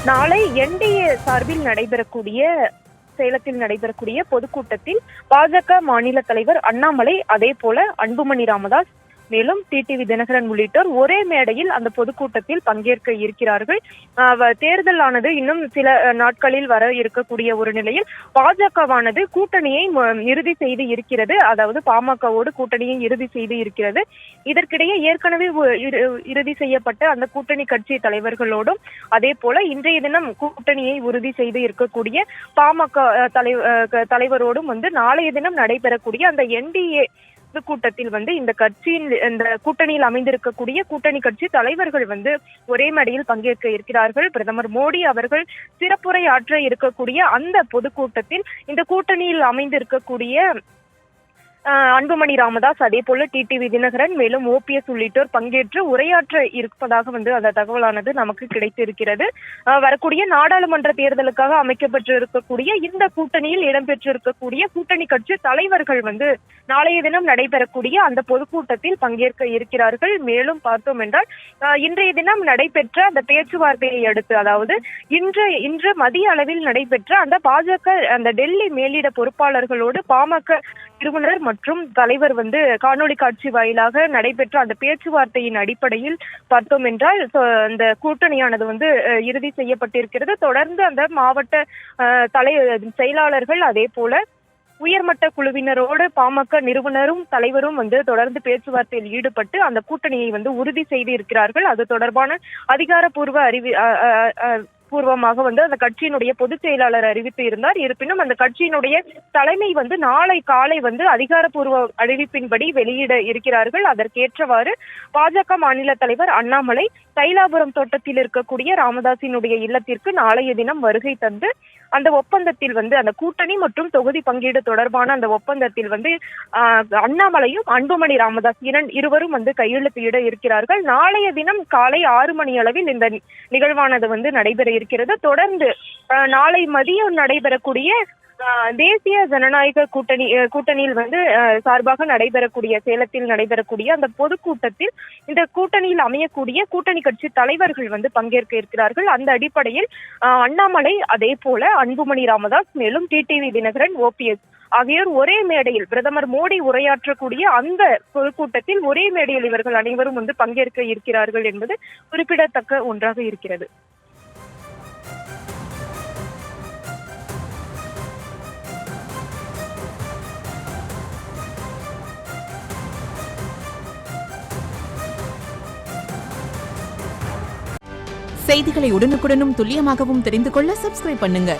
நாளை என்டிஏ சார்பில் சேலத்தில் நடைபெறக்கூடிய பொதுக்கூட்டத்தில் பாஜக மாநில தலைவர் அண்ணாமலை, அதே போல அன்புமணி ராமதாஸ், மேலும் டிடிவி தினகரன் உள்ளிட்டோர் ஒரே மேடையில் அந்த பொதுக்கூட்டத்தில் பங்கேற்க இருக்கிறார்கள். தேர்தலானது இன்னும் சில நாட்களில் வர இருக்கக்கூடிய ஒரு நிலையில் பாஜகவானது கூட்டணியை இறுதி செய்து இருக்கிறது. அதாவது பாமகவோடு கூட்டணியை இறுதி செய்து இருக்கிறது. இதற்கிடையே ஏற்கனவே இறுதி செய்யப்பட்ட அந்த கூட்டணி கட்சி தலைவர்களோடும், அதே போல இன்றைய தினம் கூட்டணியை உறுதி செய்து இருக்கக்கூடிய பாமக தலைவரோடும் நாளைய தினம் நடைபெறக்கூடிய அந்த என்டிஏ கூட்டத்தில் இந்த கூட்டணியில் அமைந்திருக்கக்கூடிய கூட்டணி கட்சி தலைவர்கள் ஒரே மேடையில் பங்கேற்க இருக்கிறார்கள். பிரதமர் மோடி அவர்கள் சிறப்புரை ஆற்ற இருக்கக்கூடிய அந்த பொதுக்கூட்டத்தில் இந்த கூட்டணியில் அமைந்திருக்கக்கூடிய அன்புமணி ராமதாஸ், அதே போல டிடிவி தினகரன், மேலும் ஓபிஎஸ் உள்ளிட்டோர் பங்கேற்று உரையாற்ற இருப்பதாக அந்த தகவலானது நமக்கு கிடைத்திருக்கிறது. வரக்கூடிய நாடாளுமன்ற தேர்தலுக்காக அமைக்கப்பட்டிருக்கக்கூடிய இந்த கூட்டணியில் இடம்பெற்றிருக்கக்கூடிய கூட்டணி கட்சி தலைவர்கள் நாளைய தினம் நடைபெறக்கூடிய அந்த பொதுக்கூட்டத்தில் பங்கேற்க இருக்கிறார்கள். மேலும் பார்த்தோம் என்றால் இன்றைய தினம் நடைபெற்ற அந்த பேச்சுவார்த்தையை அடுத்து, அதாவது இன்று மதிய அளவில் நடைபெற்ற அந்த பாஜக அந்த டெல்லி மேலிட பொறுப்பாளர்களோடு பாமக நிறுவனர் மற்றும் தலைவர் காணொலி காட்சி வாயிலாக நடைபெற்ற அந்த பேச்சுவார்த்தையின் அடிப்படையில் பார்த்தோம் என்றால் அந்த கூட்டணியானது இறுதி செய்யப்பட்டிருக்கிறது. தொடர்ந்து அந்த மாவட்ட செயலாளர்கள், அதே போல உயர்மட்ட குழுவினரோடு பாமக நிறுவனரும் தலைவரும் தொடர்ந்து பேச்சுவார்த்தையில் ஈடுபட்டு அந்த கூட்டணியை உறுதி செய்து இருக்கிறார்கள். அது தொடர்பான அதிகாரப்பூர்வ பூர்வமாக அந்த கட்சியினுடைய பொதுச் செயலாளர் அறிவித்து இருந்தார். இருப்பினும் அந்த கட்சியினுடைய தலைமை நாளை காலை அதிகாரப்பூர்வ அறிவிப்பின்படி வெளியிட இருக்கிறார்கள். அதற்கேற்றவாறு பாஜக மாநில தலைவர் அண்ணாமலை தைலாபுரம் தோட்டத்தில் இருக்கக்கூடிய ராமதாசினுடைய இல்லத்திற்கு நாளைய தினம் வருகை தந்து அந்த ஒப்பந்தத்தில் அந்த கூட்டணி மற்றும் தொகுதி பங்கீடு தொடர்பான அந்த ஒப்பந்தத்தில் அண்ணாமலையும் அன்புமணி ராமதாஸ் இருவரும் கையெழுத்திட இருக்கிறார்கள். நாளைய தினம் காலை 6 மணி அளவில் இந்த நிகழ்வானது நடைபெற இருக்கிறது. தொடர்ந்து நாளை மதியம் நடைபெறக்கூடிய தேசிய ஜனநாயக கூட்டணியில் சார்பாக நடைபெறக்கூடிய சேலத்தில் நடைபெறக்கூடிய அந்த பொதுக்கூட்டத்தில் இந்த கூட்டணியில் அமையக்கூடிய கூட்டணி கட்சி தலைவர்கள் பங்கேற்க இருக்கிறார்கள். அந்த அடிப்படையில் அண்ணாமலை, அதே போல அன்புமணி ராமதாஸ், மேலும் டிடிவி தினகரன், ஓபிஎஸ் ஆகியோர் ஒரே மேடையில் பிரதமர் மோடி உரையாற்றக்கூடிய அந்த பொதுக்கூட்டத்தில் ஒரே மேடையில் இவர்கள் அனைவரும் பங்கேற்க இருக்கிறார்கள் என்பது குறிப்பிடத்தக்க ஒன்றாக இருக்கிறது. செய்திகளை உடனுக்குடனும் துல்லியமாகவும் தெரிந்து கொள்ள சப்ஸ்கிரைப் பண்ணுங்க.